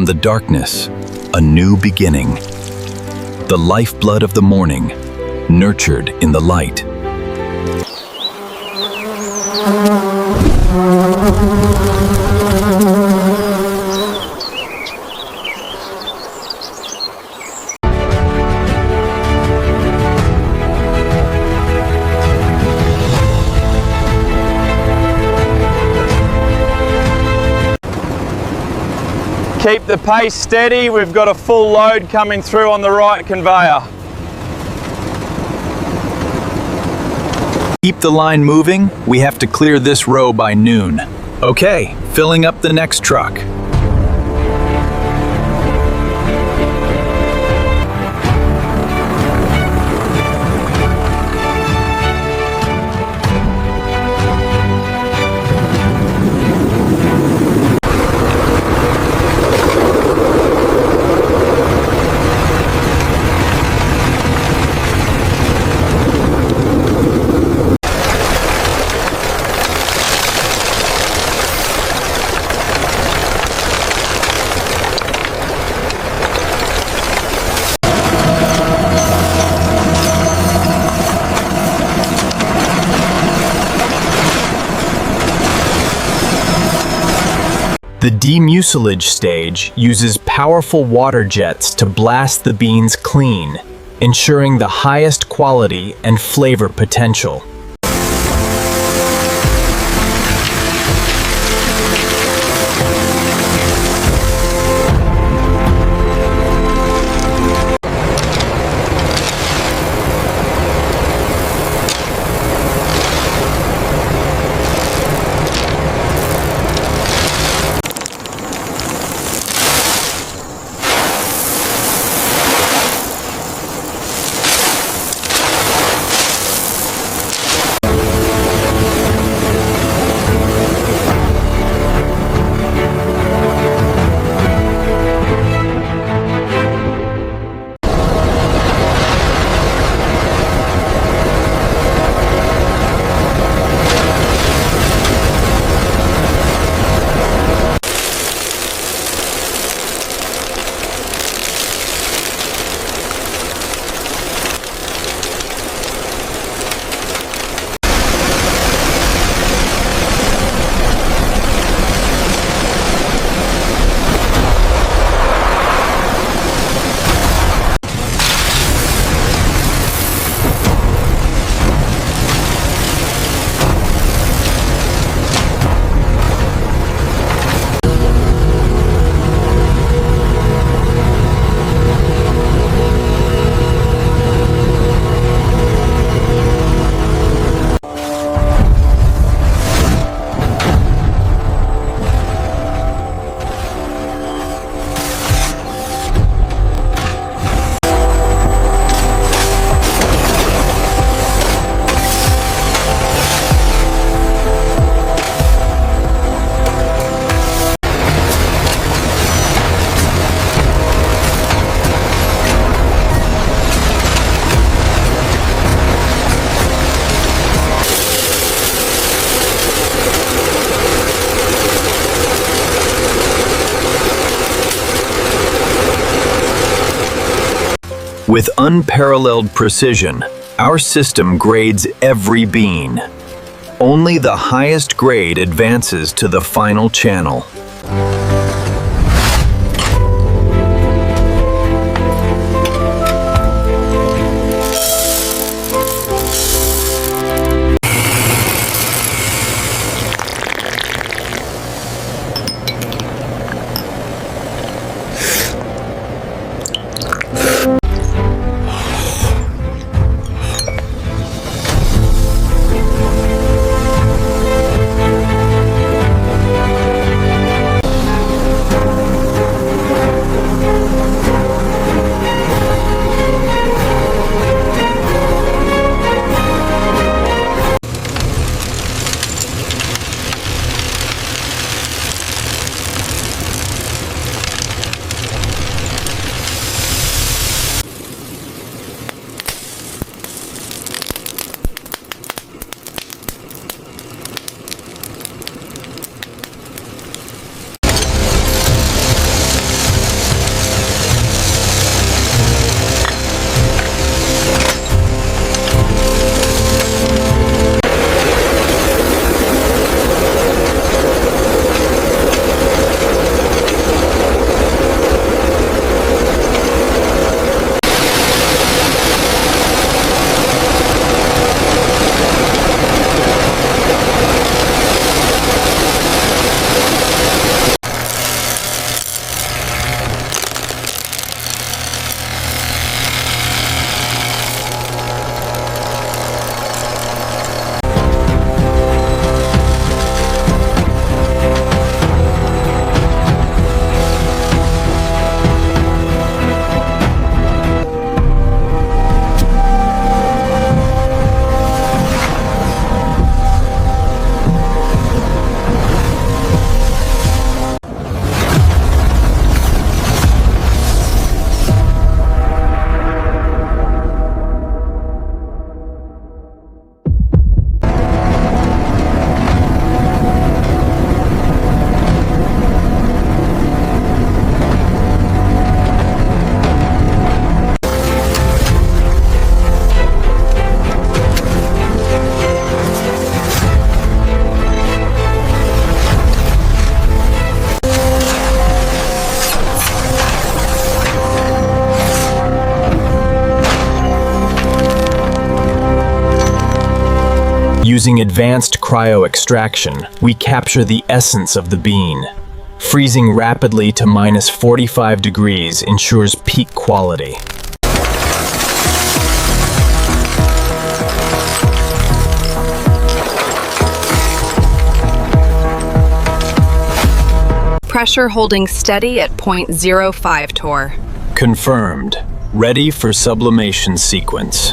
From the darkness, a new beginning. The lifeblood of the morning, nurtured in the light. Keep the pace steady, we've got a full load coming through on the right conveyor. Keep the line moving, we have to clear this row by noon. Okay, filling up the next truck. The demucilage stage uses powerful water jets to blast the beans clean, ensuring the highest quality and flavor potential. With unparalleled precision, our system grades every bean. Only the highest grade advances to the final channel. Using advanced cryo-extraction, we capture the essence of the bean. Freezing rapidly to minus 45 degrees ensures peak quality. Pressure holding steady at 0.05 torr. Confirmed. Ready for sublimation sequence.